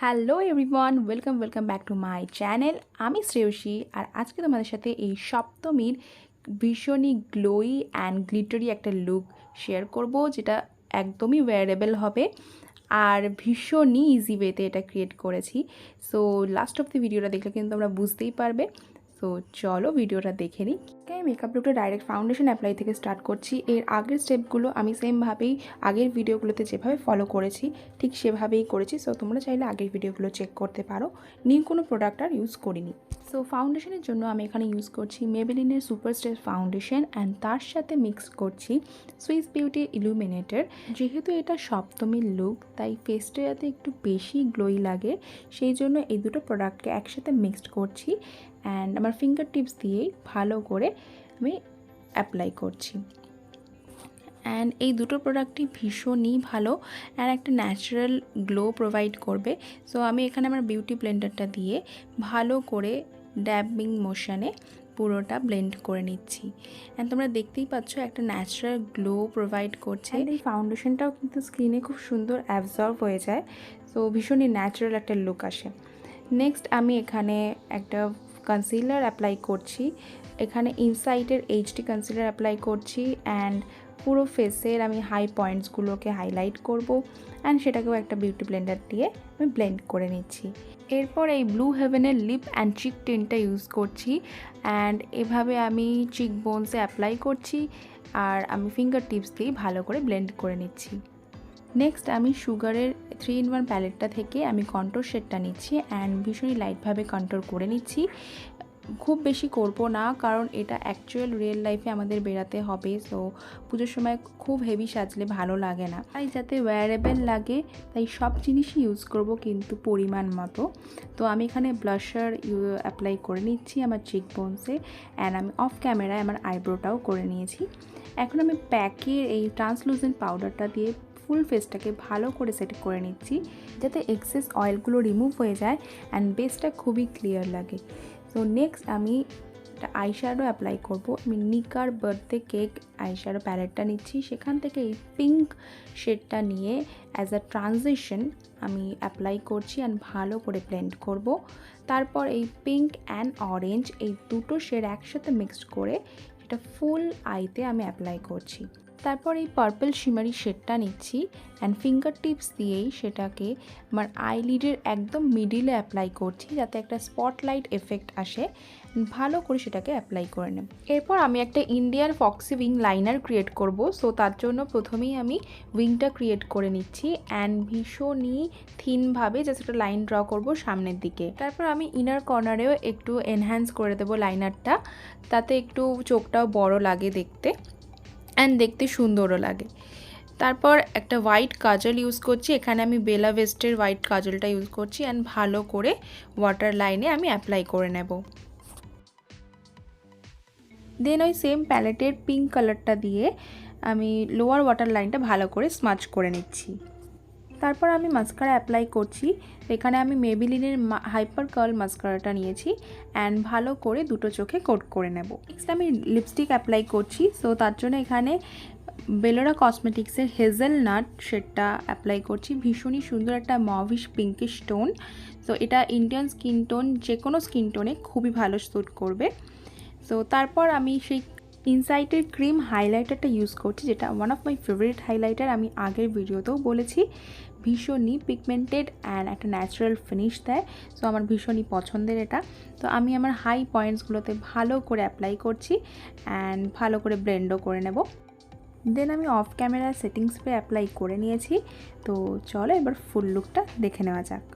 Hello everyone, welcome back to my channel. আমি শ্রেয়সী, আর আজকে তোমাদের সাথে এই সপ্তমীর ভীষণই গ্লোই অ্যান্ড গ্লিটারি একটা লুক শেয়ার করব, যেটা একদমই ওয়্যারেবল হবে আর ভীষণই ইজি ওয়েতে এটা ক্রিয়েট করেছি। সো লাস্ট অফ দি ভিডিওটা দেখলে কিন্তু তোমরা বুঝতেই পারবে। সো চলো ভিডিওটা দেখে নিই। আমি মেকআপ লুকটা ডাইরেক্ট ফাউন্ডেশন অ্যাপ্লাই থেকে স্টার্ট করছি। এর আগের স্টেপগুলো আমি সেমভাবেই আগের ভিডিওগুলোতে যেভাবে ফলো করেছি ঠিক সেভাবেই করেছি। সো তোমরা চাইলে আগের ভিডিওগুলো চেক করতে পারো। নিউ কোনো প্রোডাক্ট আর ইউজ করিনি। সো ফাউন্ডেশনের জন্য আমি এখানে ইউজ করছি মেবেলিনের সুপার স্টার ফাউন্ডেশন অ্যান্ড তার সাথে মিক্স করছি সুইস বিউটির ইলুমিনেটর। যেহেতু এটা সপ্তমীর লুক, তাই ফেসটা যাতে একটু বেশি গ্লোই লাগে সেই জন্য এই দুটো প্রোডাক্টকে একসাথে মিক্সড করছি অ্যান্ড আমার ফিঙ্গার টিপস দিয়েই ভালো করে আমি অ্যাপ্লাই করছি। অ্যান্ড এই দুটো প্রোডাক্টই ভীষণই ভালো অ্যান্ড একটা ন্যাচারাল গ্লো প্রোভাইড করবে। সো আমি এখানে আমার বিউটি ব্লেন্ডারটা দিয়ে ভালো করে ড্যাবিং মোশনে পুরোটা ব্লেন্ড করে নিচ্ছি। অ্যান্ড তোমরা দেখতেই পাচ্ছ একটা ন্যাচারাল গ্লো প্রোভাইড করছে। এই ফাউন্ডেশনটাও কিন্তু স্কিনে খুব সুন্দর অ্যাবজর্ব হয়ে যায়। সো ভীষণই ন্যাচারাল একটা লুক আসে। নেক্সট আমি এখানে একটা কনসিলার অ্যাপ্লাই করছি। এখানে ইনসাইটের এইচডি কনসিলার অ্যাপ্লাই করছি অ্যান্ড পুরো ফেসের আমি হাই পয়েন্টসগুলোকে হাইলাইট করব অ্যান্ড সেটাকেও একটা বিউটি ব্লেন্ডার দিয়ে আমি ব্লেন্ড করে নিচ্ছি। এরপর এই ব্লু হেভেনের লিপ অ্যান্ড চিক টিনটা ইউজ করছি অ্যান্ড এভাবে আমি চিক বোনসে অ্যাপ্লাই করছি আর আমি ফিঙ্গার টিপস দিয়েই ভালো করে ব্লেন্ড করে নিচ্ছি। নেক্সট আমি সুগারের 3-in-1 প্যালেটটা থেকে আমি কন্ট্রোর শেডটা নিচ্ছি অ্যান্ড ভীষণই লাইটভাবে কন্ট্রোর করে নিচ্ছি। খুব বেশি করব না, কারণ এটা অ্যাকচুয়াল রিয়েল লাইফে আমাদের বেরাতে হবে। সো পুজোর সময় খুব হেভি সাজলে ভালো লাগে না, তাই যাতে ওয়্যারেবল লাগে তাই সব জিনিসই ইউজ করব, কিন্তু পরিমাণ মতো। তো আমি এখানে ব্লাশার অ্যাপ্লাই করে নিচ্ছি আমার চিক বোনসে অ্যান্ড আমি অফ ক্যামেরায় আমার আইব্রোটাও করে নিয়েছি। এখন আমি প্যাকের এই ট্রান্সলুসেন্ট পাউডারটা দিয়ে ফুল ফেসটাকে ভালো করে সেট করে নিচ্ছি, যাতে এক্সেস অয়েলগুলো রিমুভ হয়ে যায় অ্যান্ড বেসটা খুবই ক্লিয়ার লাগে। সো নেক্সট আমি একটা আইশ্যাডো অ্যাপ্লাই করব। আমি নিকার বার্থডে কেক আইশ্যাডো প্যালেটটা নিচ্ছি, সেখান থেকে এই পিঙ্ক শেডটা নিয়ে অ্যাজ আ ট্রানজিশন আমি অ্যাপ্লাই করছি অ্যান্ড ভালো করে ব্লেন্ড করব। তারপর এই পিঙ্ক অ্যান্ড অরেঞ্জ এই দুটো শেড একসাথে মিক্সড করে সেটা ফুল আইতে আমি অ্যাপ্লাই করছি। তারপর এই পার্পল শিমারি শেডটা নিচ্ছি অ্যান্ড ফিঙ্গার টিপস দিয়েই সেটাকে আমার আইলিডের একদম মিডিলে অ্যাপ্লাই করছি, যাতে একটা স্পটলাইট এফেক্ট আসে। ভালো করে সেটাকে অ্যাপ্লাই করে নেব। এরপর আমি একটা Indian foxy wing liner create করব। সো তার জন্য প্রথমেই আমি উইংটা ক্রিয়েট করে নিচ্ছি অ্যান্ড ভীষণই থিনভাবে জাস্ট একটা লাইন ড্র করব সামনের দিকে। তারপর আমি ইনার কর্নারেও একটু এনহ্যান্স করে দেবো লাইনারটা, তাতে একটু চোখটাও বড় লাগে দেখতে অ্যান্ড দেখতে সুন্দরও লাগে। তারপর একটা হোয়াইট কাজল ইউজ করছি। এখানে আমি বেলা ভেস্টের হোয়াইট কাজলটা ইউজ করছি অ্যান্ড ভালো করে ওয়াটার লাইনে আমি অ্যাপ্লাই করে নেব। দেন ওই সেম প্যালেটের পিঙ্ক কালারটা দিয়ে আমি লোয়ার ওয়াটার লাইনটা ভালো করে স্মাচ করে নিচ্ছি। তারপর আমি মাস্কারা অ্যাপ্লাই করছি। এখানে আমি মেবেলিনের হাইপার কার্ল মাস্কারাটা নিয়েছি অ্যান্ড ভালো করে দুটো চোখে কোট করে নেব। নেক্সট আমি লিপস্টিক অ্যাপ্লাই করছি। সো তার জন্য এখানে বেলোরা কসমেটিক্সের হেজেলনাট শেডটা অ্যাপ্লাই করছি। ভীষণই সুন্দর একটা মভিশ পিঙ্কিশ টোন। সো এটা ইন্ডিয়ান স্কিন টোন, যে কোনো স্কিন টোনে খুবই ভালো স্যুট করবে। সো তারপর আমি সেই ইনসাইটের ক্রিম হাইলাইটারটা ইউজ করছি, যেটা one of my favourite highlighter. আমি আগের ভিডিওতেও বলেছি ভীষণই পিগমেন্টেড অ্যান্ড একটা ন্যাচারাল ফিনিশ দেয়। সো আমার ভীষণই পছন্দের এটা। তো আমি আমার হাই পয়েন্টসগুলোতে ভালো করে অ্যাপ্লাই করছি অ্যান্ড ভালো করে ব্লেন্ডও করে নেব। দেন আমি of camera setting spray apply করে নিয়েছি। তো চলো এবার ফুল লুকটা দেখে নেওয়া যাক।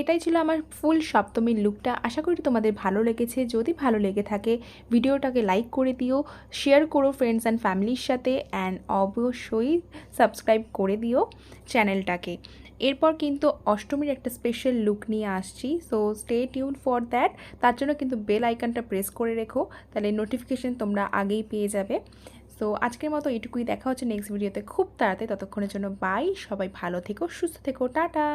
এটাই ছিল আমার ফুল সপ্তমীর লুকটা। আশা করি তোমাদের ভালো লেগেছে। যদি ভালো লেগে থাকে ভিডিওটাকে লাইক করে দিও, শেয়ার করো ফ্রেন্ডস অ্যান্ড ফ্যামিলির সাথে অ্যান্ড অবশ্যই সাবস্ক্রাইব করে দিও চ্যানেলটাকে। এরপর কিন্তু অষ্টমীর একটা স্পেশাল লুক নিয়ে আসছি, so stay tune for that. তার জন্য কিন্তু বেল আইকনটা প্রেস করে রেখো, তাহলে নোটিফিকেশন তোমরা আগেই পেয়ে যাবে। সো আজকের মতো এটুকুই, দেখা হচ্ছে নেক্সট ভিডিওতে খুব তাড়াতাড়ি। ততক্ষণের জন্য বাই, সবাই ভালো থেকো, সুস্থ থেকো, টাটা।